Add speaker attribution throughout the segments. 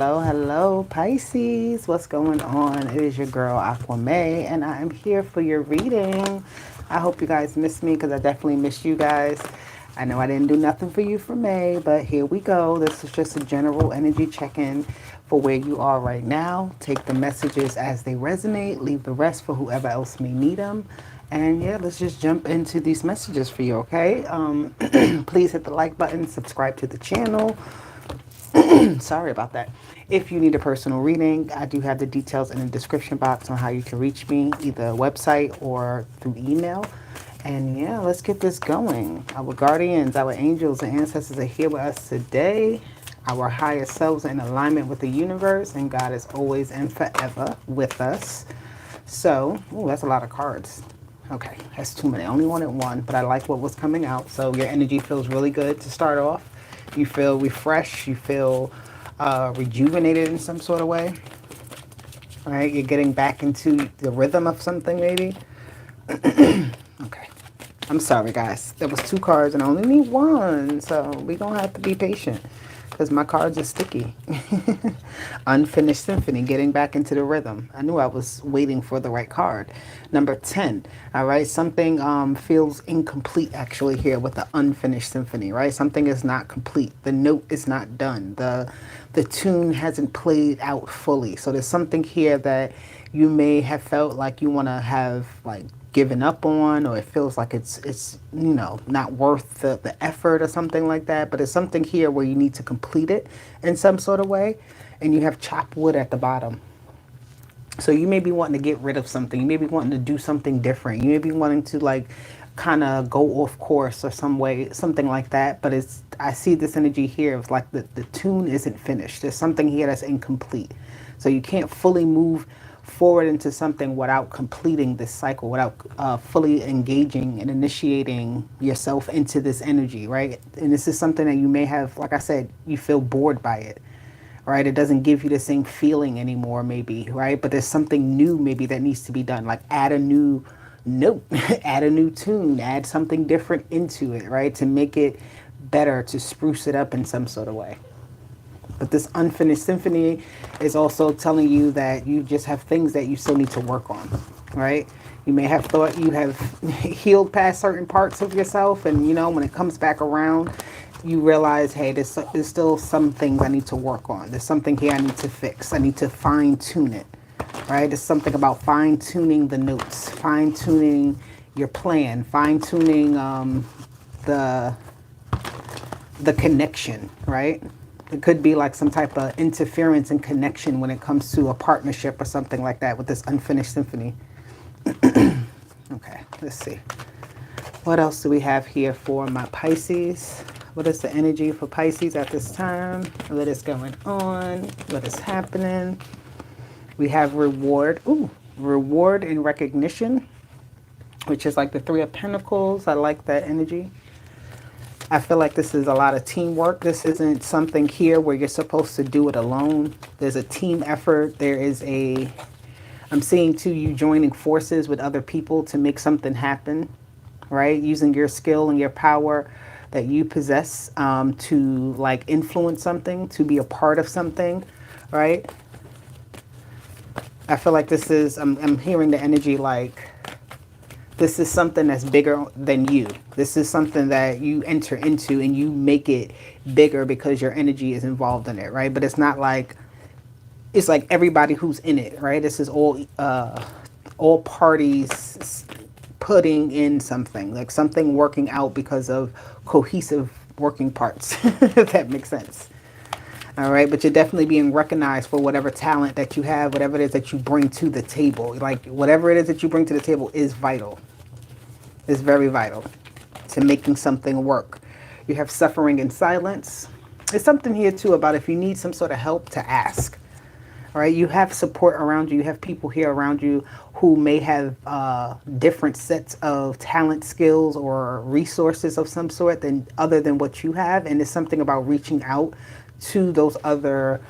Speaker 1: Hello, hello, Pisces. What's going on? It is your girl Aquame, and I am here for your reading. I hope you guys missed me because I definitely missed you guys. I know I didn't do nothing for you for May, but here we go. This is just a general energy check in for where you are right now. Take the messages as they resonate, leave the rest for whoever else may need them. And yeah, let's just jump into these messages for you, okay? Please hit the like button, subscribe to the channel. Sorry about that. If you need a personal reading, I do have the details in the description box on how you can reach me, either website or through email. And yeah, let's get this going. Our guardians, our angels, and ancestors are here with us today. Our higher selves are in alignment with the universe, and God is always and forever with us. So, ooh, that's a lot of cards. Okay, that's too many. I only wanted one, but I like what was coming out. So your energy feels really good to start off. You feel refreshed. You feel rejuvenated in some sort of way. All right, you're getting back into the rhythm of something, maybe. Okay. I'm sorry, guys. There was two cards and I only need one, so we're going to have to be patient because my cards are sticky. Unfinished Symphony, getting back into the rhythm. I knew I was waiting for the right card. Number 10, all right? Something feels incomplete actually here with the Unfinished Symphony, right? Something is not complete. The note is not done. The tune hasn't played out fully. So there's something here that you may have felt like you want to have like given up on, or it feels like it's not worth the effort or something like that. But it's something here where you need to complete it in some sort of way, and you have chopped wood at the bottom. So you may be wanting to get rid of something. You may be wanting to do something different. You may be wanting to like kind of go off course or some way, something like that. But I see this energy here. It's like the tune isn't finished. There's something here that's incomplete. So you can't fully move forward into something without completing this cycle, without fully engaging and initiating yourself into this energy, right? And this is something that you may have, like I said, you feel bored by it, right? It doesn't give you the same feeling anymore, maybe, right? But there's something new maybe that needs to be done, like add a new note, add a new tune, add something different into it, right? To make it better, to spruce it up in some sort of way. But this Unfinished Symphony is also telling you that you just have things that you still need to work on, right? You may have thought you have healed past certain parts of yourself, and when it comes back around, you realize, hey, there's still some things I need to work on. There's something here I need to fix. I need to fine tune it, right? There's something about fine tuning the notes, fine tuning your plan, fine tuning the connection, right? It could be like some type of interference and connection when it comes to a partnership or something like that with this Unfinished Symphony. Okay, let's see. What else do we have here for my Pisces? What is the energy for Pisces at this time? What is going on? What is happening? We have reward. Ooh, reward and recognition, which is like the Three of Pentacles. I like that energy. I feel like this is a lot of teamwork. This isn't something here where you're supposed to do it alone. There's a team effort. I'm seeing too, you joining forces with other people to make something happen, right? Using your skill and your power that you possess to like influence something, to be a part of something, right? I feel like this is, I'm hearing the energy like, this is something that's bigger than you. This is something that you enter into and you make it bigger because your energy is involved in it, right? But it's not like, it's like everybody who's in it, right? This is all parties putting in something, like something working out because of cohesive working parts, if that makes sense. All right, but you're definitely being recognized for whatever talent that you have, whatever it is that you bring to the table. Like whatever it is that you bring to the table is vital. It's very vital to making something work. You have suffering in silence. There's something here too about if you need some sort of help to ask. All right, you have support around you. You have people here around you who may have different sets of talent, skills, or resources of some sort than other than what you have. And there's something about reaching out to those other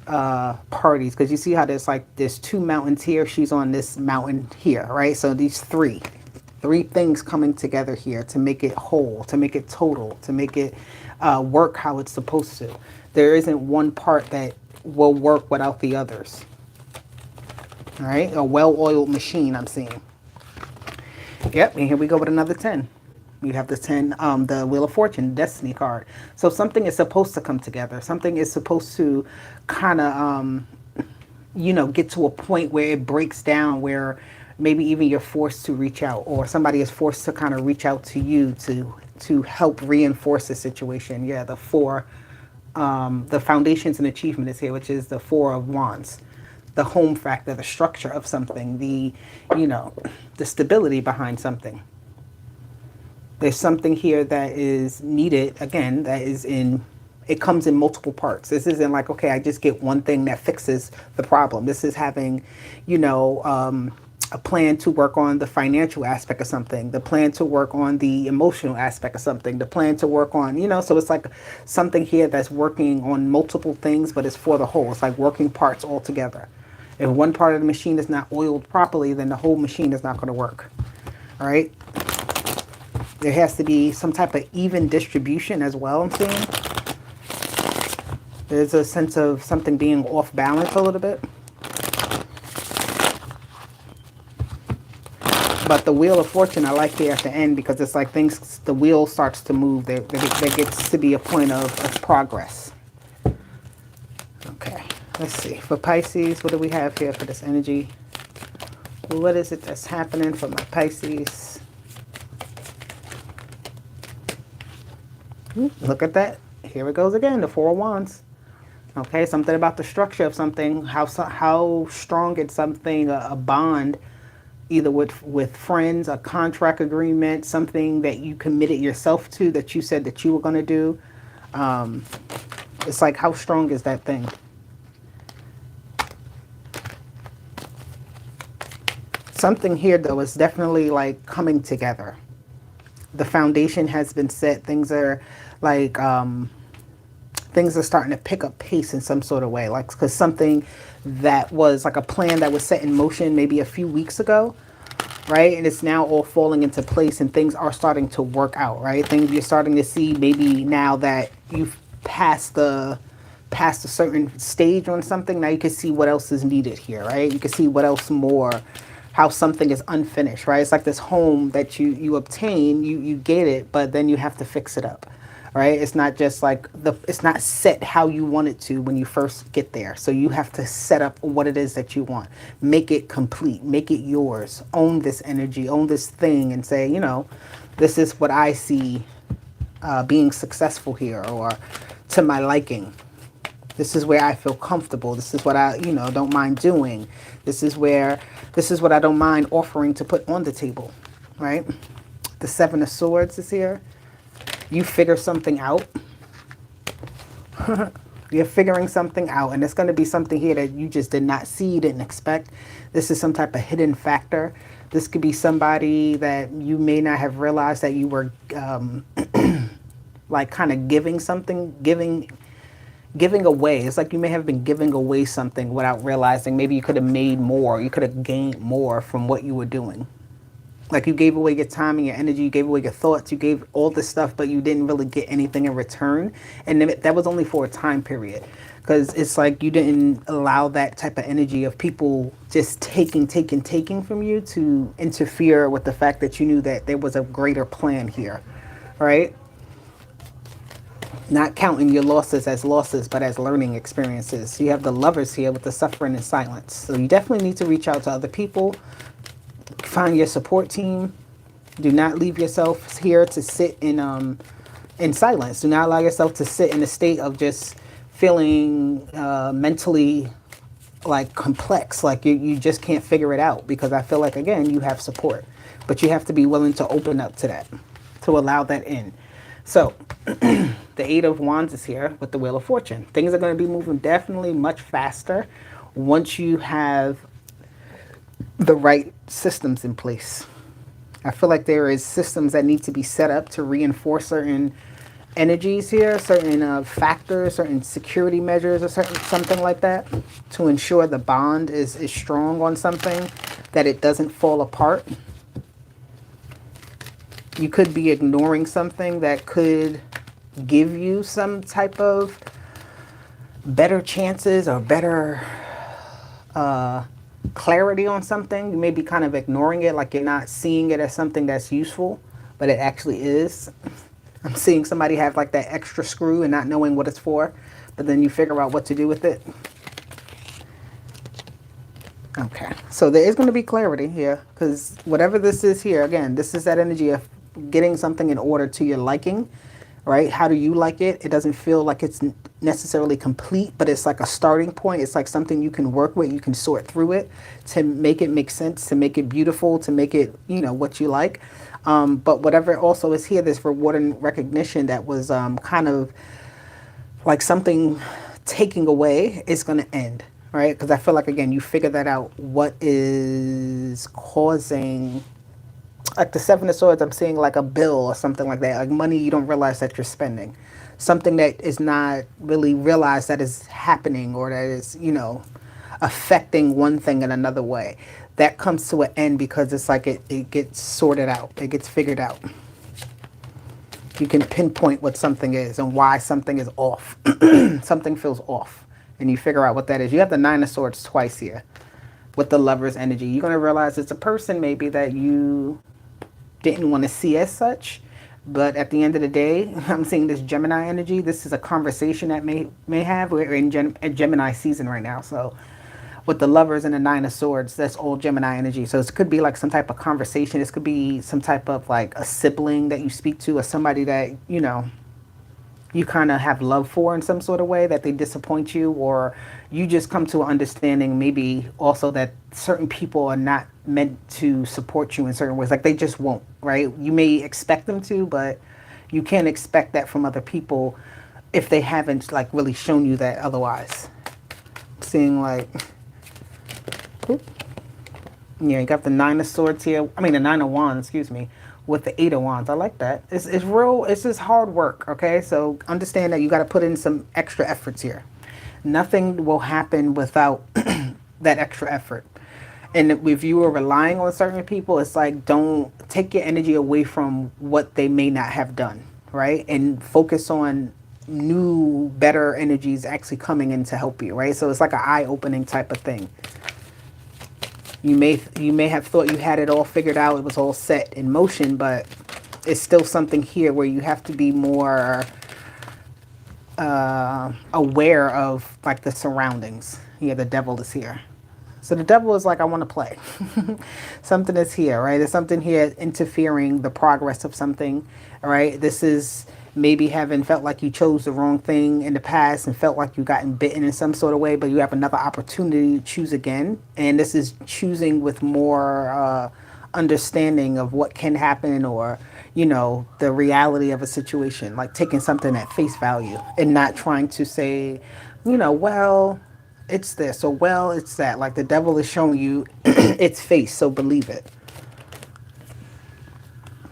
Speaker 1: parties, because you see how there's two mountains here. She's on this mountain here, right? So these three things coming together here to make it whole, to make it total, to make it work how it's supposed to. There isn't one part that will work without the others. All right, a well-oiled machine, I'm seeing. Yep, and here we go with another 10. You have the 10, the Wheel of Fortune, Destiny card. So something is supposed to come together. Something is supposed to kind of, get to a point where it breaks down, where maybe even you're forced to reach out, or somebody is forced to kind of reach out to you to help reinforce the situation. Yeah, the four, the foundations and achievement is here, which is the Four of Wands. The home factor, the structure of something, the stability behind something. There's something here that is needed, again, it comes in multiple parts. This isn't like, okay, I just get one thing that fixes the problem. This is having, a plan to work on the financial aspect of something, the plan to work on the emotional aspect of something, the plan to work on, so it's like something here that's working on multiple things, but it's for the whole. It's like working parts all together. If one part of the machine is not oiled properly, then the whole machine is not going to work. All right. There has to be some type of even distribution as well, I'm seeing. There's a sense of something being off balance a little bit. But the Wheel of Fortune I like here at the end, because it's like the wheel starts to move. There gets to be a point of progress. Okay, let's see. For Pisces, what do we have here for this energy? What is it that's happening for my Pisces? Look at that. Here it goes again, the Four of Wands. Okay, something about the structure of something, how strong it's something, a bond, either with friends, a contract agreement, something that you committed yourself to, that you said that you were going to do. It's like, how strong is that thing? Something here, though, is definitely like coming together. The foundation has been set. Things are like, things are starting to pick up pace in some sort of way. Like, because something that was like a plan that was set in motion maybe a few weeks ago, right? And it's now all falling into place, and things are starting to work out, right? Things you're starting to see maybe now that you've passed a certain stage on something. Now you can see what else is needed here, right? You can see what else more, how something is unfinished, right? It's like this home that you obtain, you get it, but then you have to fix it up, right? It's not just like it's not set how you want it to when you first get there. So you have to set up what it is that you want, make it complete, make it yours, own this energy, own this thing, and say, this is what I see being successful here, or to my liking. This is where I feel comfortable. This is what I, don't mind doing. This is what I don't mind offering to put on the table, right? The Seven of Swords is here. You figure something out. You're figuring something out, and it's going to be something here that you just did not see, didn't expect. This is some type of hidden factor. This could be somebody that you may not have realized that you were like kind of giving something, giving away. It's like you may have been giving away something without realizing. Maybe you could have made more. You could have gained more from what you were doing. Like you gave away your time and your energy, you gave away your thoughts, you gave all this stuff, but you didn't really get anything in return. And that was only for a time period. Because it's like you didn't allow that type of energy of people just taking from you to interfere with the fact that you knew that there was a greater plan here, right? Not counting your losses as losses, but as learning experiences. You have the Lovers here with the suffering and silence. So you definitely need to reach out to other people. Find your support team. Do not leave yourself here to sit in silence. Do not allow yourself to sit in a state of just feeling mentally like complex, like you just can't figure it out, because I feel like, again, you have support, but you have to be willing to open up to that, to allow that in. So the Eight of Wands is here with the Wheel of Fortune. Things are going to be moving definitely much faster once you have the right systems in place. I feel like there is systems that need to be set up to reinforce certain energies here, certain factors, certain security measures, or something like that, to ensure the bond is strong on something, that it doesn't fall apart. You could be ignoring something that could give you some type of better chances or better clarity on something. You may be kind of ignoring it, like you're not seeing it as something that's useful, but it actually is. I'm seeing somebody have like that extra screw and not knowing what it's for, but then you figure out what to do with it. Okay, so there is going to be clarity here, because whatever this is here, again, this is that energy of getting something in order to your liking, right? How do you like it? It doesn't feel like it's necessarily complete, but it's like a starting point. It's like something you can work with. You can sort through it to make it make sense, to make it beautiful, to make it, you know, what you like. But whatever also is here, this reward and recognition that was kind of like something taking away, is going to end, right? Because I feel like, again, you figure that out, what is causing, like the Seven of Swords, I'm seeing like a bill or something like that, like money you don't realize that you're spending, something that is not really realized that is happening, or that is, you know, affecting one thing in another way. That comes to an end because it's like it gets sorted out, it gets figured out. You can pinpoint what something is and why something is off. Something feels off, and you figure out what that is. You have the Nine of Swords twice here with the Lover's energy. You're going to realize it's a person maybe that you didn't want to see as such, but at the end of the day, I'm seeing this Gemini energy. This is a conversation that may have. We're in Gemini season right now, so with the Lovers and the Nine of Swords, that's all Gemini energy. So it could be like some type of conversation. This could be some type of like a sibling that you speak to, or somebody that, you know, you kind of have love for in some sort of way, that they disappoint you, or you just come to an understanding maybe also that certain people are not meant to support you in certain ways. Like they just won't, right? You may expect them to, but you can't expect that from other people if they haven't like really shown you that otherwise. Seeing like, yeah, you got the Nine of Swords here. I mean, the Nine of Wands, excuse me, with the Eight of Wands. I like that. It's real. It's just hard work, okay? So understand that you got to put in some extra efforts here. Nothing will happen without that extra effort. And if you are relying on certain people, it's like, don't take your energy away from what they may not have done, right? And focus on new, better energies actually coming in to help you, right? So it's like an eye-opening type of thing. You may have thought you had it all figured out, it was all set in motion, but it's still something here where you have to be more aware of like the surroundings. Yeah, the Devil is here. So the Devil is like, I want to play. Something is here, right? There's something here interfering the progress of something, right? This is maybe having felt like you chose the wrong thing in the past and felt like you gotten bitten in some sort of way, but you have another opportunity to choose again. And this is choosing with more understanding of what can happen, or, you know, the reality of a situation, like taking something at face value and not trying to say, you know, well, it's this, or well, it's that. Like the Devil is showing you its face, so believe it.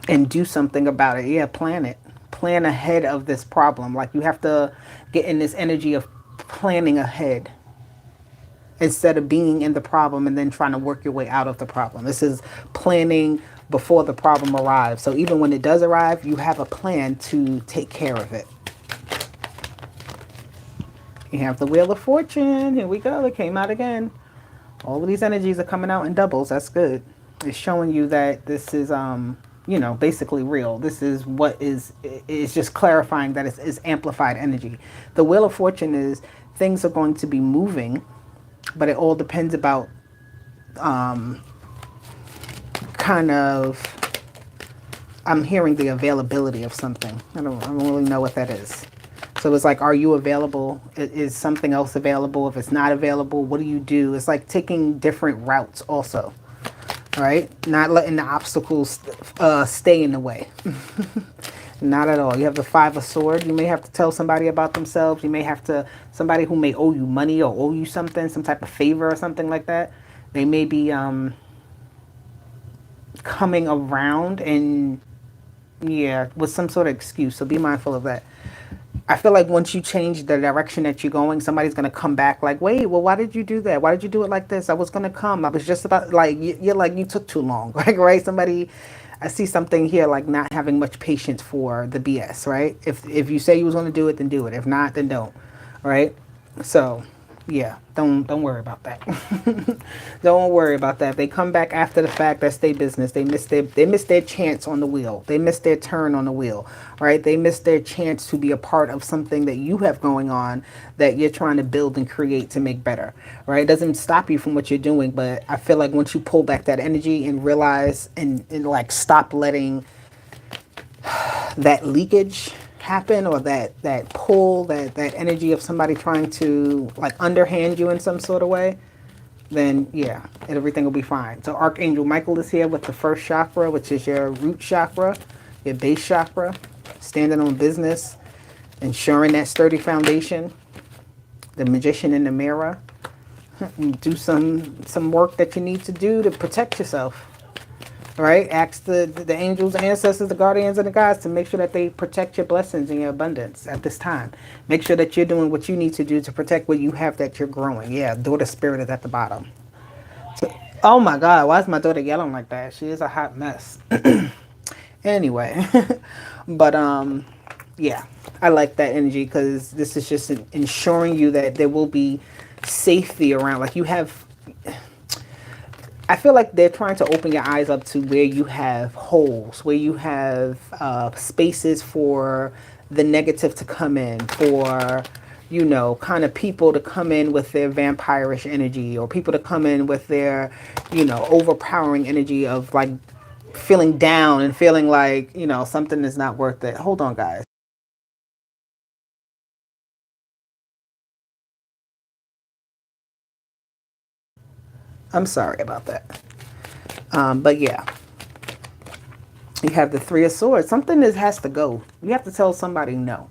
Speaker 1: And do something about it. Yeah, plan it. Plan ahead of this problem. Like you have to get in this energy of planning ahead instead of being in the problem and then trying to work your way out of the problem. This is planning before the problem arrives. So even when it does arrive, you have a plan to take care of it. You have the Wheel of Fortune. Here we go. It came out again. All of these energies are coming out in doubles. That's good. It's showing you that this is you know, basically real. This is what is just clarifying that it's amplified energy. The Wheel of Fortune is things are going to be moving, but it all depends about kind of, I'm hearing the availability of something. I don't really know what that is. So it's like, are you available? Is something else available? If it's not available, what do you do? It's like taking different routes also. Right? Not letting the obstacles stay in the way. Not at all. You have the Five of Swords. You may have to tell somebody about themselves. You may have to, somebody who may owe you money or owe you something, some type of favor or something like that. They may be coming around and, yeah, with some sort of excuse. So be mindful of that. I feel like once you change the direction that you're going, somebody's going to come back like, wait, well, why did you do that? Why did you do it like this? I was going to come. I was just about, like, you're like, you took too long, like, right? Somebody, I see something here like not having much patience for the BS, right? If you say you was going to do it, then do it. If not, then don't, right? So, yeah, don't worry about that. Don't worry about that. They come back after the fact. That's their business. They missed their chance on the wheel. They missed their turn on the wheel, right? They missed their chance to be a part of something that you have going on that you're trying to build and create to make better, right? It doesn't stop you from what you're doing, but I feel like once you pull back that energy and realize and like stop letting that leakage happen, or that pull, that energy of somebody trying to like underhand you in some sort of way, then yeah, everything will be fine. So Archangel Michael is here with the first chakra, which is your root chakra, your base chakra, standing on business, ensuring that sturdy foundation. The magician in the mirror. Do some work that you need to do to protect yourself. Right? Ask the angels, the ancestors, the guardians, and the gods to make sure that they protect your blessings and your abundance at this time. Make sure that you're doing what you need to do to protect what you have that you're growing. Yeah, daughter spirit is at the bottom. So, oh my God, why is my daughter yelling like that? She is a hot mess. Anyway, but yeah, I like that energy because this is just ensuring you that there will be safety around. Like you have, I feel like they're trying to open your eyes up to where you have holes, where you have spaces for the negative to come in, for, you know, kind of people to come in with their vampirish energy, or people to come in with their, you know, overpowering energy of like feeling down and feeling like, you know, something is not worth it. Hold on, guys. I'm sorry about that. But yeah, you have the Three of Swords. Something that has to go. You have to tell somebody no.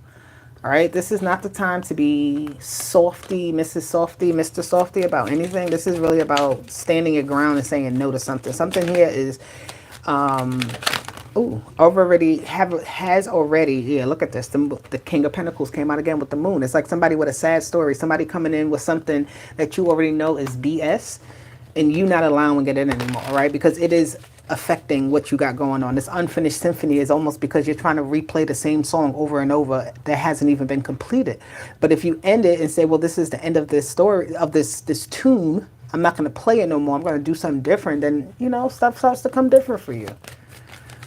Speaker 1: All right, this is not the time to be softy, Mrs. Softy, Mr. Softy about anything. This is really about standing your ground and saying no to something. Something here is, has already. Yeah, look at this. The King of Pentacles came out again with the Moon. It's like somebody with a sad story. Somebody coming in with something that you already know is BS, and you not allowing it in anymore, right? Because it is affecting what you got going on. This unfinished symphony is almost because you're trying to replay the same song over and over that hasn't even been completed. But if you end it and say, well, this is the end of this story, of this tune, I'm not going to play it no more, I'm going to do something different, then, you know, stuff starts to come different for you.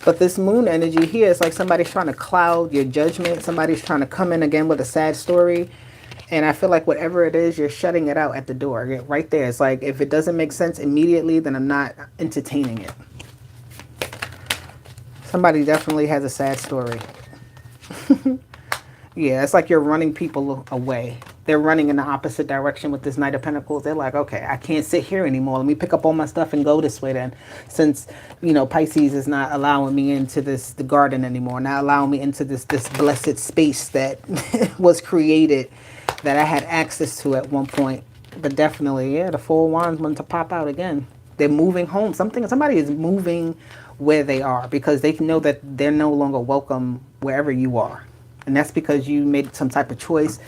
Speaker 1: But this moon energy here is like somebody's trying to cloud your judgment. Somebody's trying to come in again with a sad story. And I feel like whatever it is, you're shutting it out at the door. Right there. It's like, if it doesn't make sense immediately, then I'm not entertaining it. Somebody definitely has a sad story. Yeah, it's like you're running people away. They're running in the opposite direction with this Knight of Pentacles. They're like, okay, I can't sit here anymore. Let me pick up all my stuff and go this way then. Since, you know, Pisces is not allowing me into the garden anymore. Not allowing me into this blessed space that was created, that I had access to at one point. But definitely, yeah, the Four of Wands want to pop out again. They're moving home. Somebody is moving where they are because they know that they're no longer welcome wherever you are. And that's because you made some type of choice.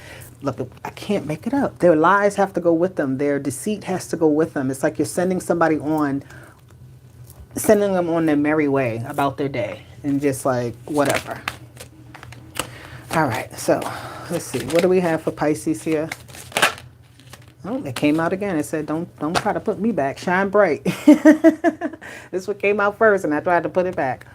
Speaker 1: Look, I can't make it up. Their lies have to go with them. Their deceit has to go with them. It's like you're sending them on their merry way about their day. And just like, whatever. All right, so let's see. What do we have for Pisces here? Oh, it came out again. It said, don't try to put me back. Shine bright. This one came out first, and I tried to put it back.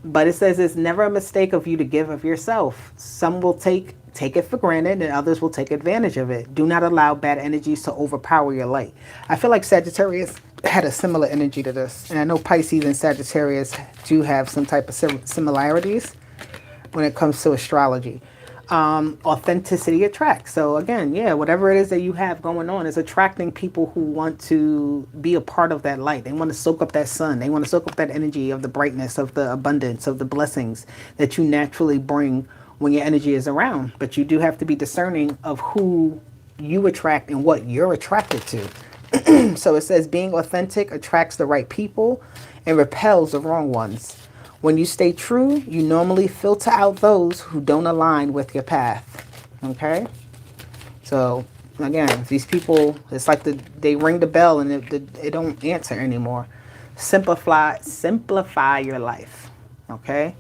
Speaker 1: But it says it's never a mistake of you to give of yourself. Some will take it for granted, and others will take advantage of it. Do not allow bad energies to overpower your light. I feel like Sagittarius had a similar energy to this. And I know Pisces and Sagittarius do have some type of similarities when it comes to astrology. Authenticity attracts. So again, yeah, whatever it is that you have going on is attracting people who want to be a part of that light. They want to soak up that sun. They want to soak up that energy of the brightness, of the abundance, of the blessings that you naturally bring when your energy is around. But you do have to be discerning of who you attract and what you're attracted to. So it says being authentic attracts the right people and repels the wrong ones. When you stay true, you normally filter out those who don't align with your path. Okay? So, again, these people, it's like they ring the bell and they don't answer anymore. Simplify your life. Okay?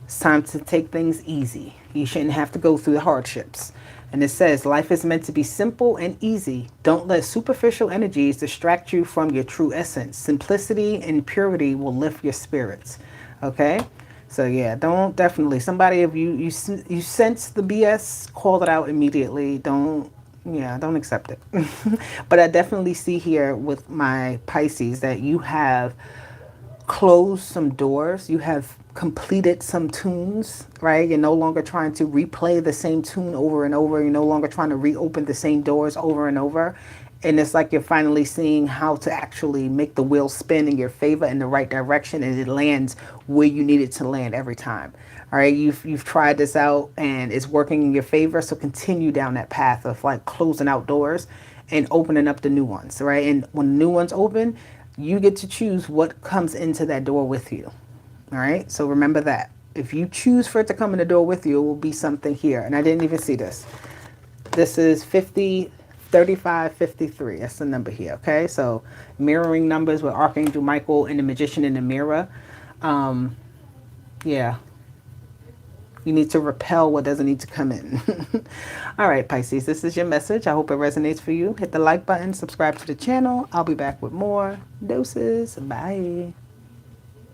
Speaker 1: It's time to take things easy. You shouldn't have to go through the hardships. And it says, life is meant to be simple and easy. Don't let superficial energies distract you from your true essence. Simplicity and purity will lift your spirits. Okay? So yeah, don't definitely, somebody, if you sense the BS, call it out immediately. Don't accept it. But I definitely see here with my Pisces that you have closed some doors. You have completed some tunes, right? You're no longer trying to replay the same tune over and over. You're no longer trying to reopen the same doors over and over. And it's like you're finally seeing how to actually make the wheel spin in your favor in the right direction, and it lands where you need it to land every time. All right, you've tried this out and it's working in your favor, so continue down that path of like closing out doors and opening up the new ones, right? And when the new ones open, you get to choose what comes into that door with you. All right, so remember that. If you choose for it to come in the door with you, it will be something here. And I didn't even see this. This is 50, 35, 53. That's the number here, okay? So mirroring numbers with Archangel Michael and the Magician in the mirror. Yeah, you need to repel what doesn't need to come in. All right, Pisces, this is your message. I hope it resonates for you. Hit the like button, subscribe to the channel. I'll be back with more doses. Bye.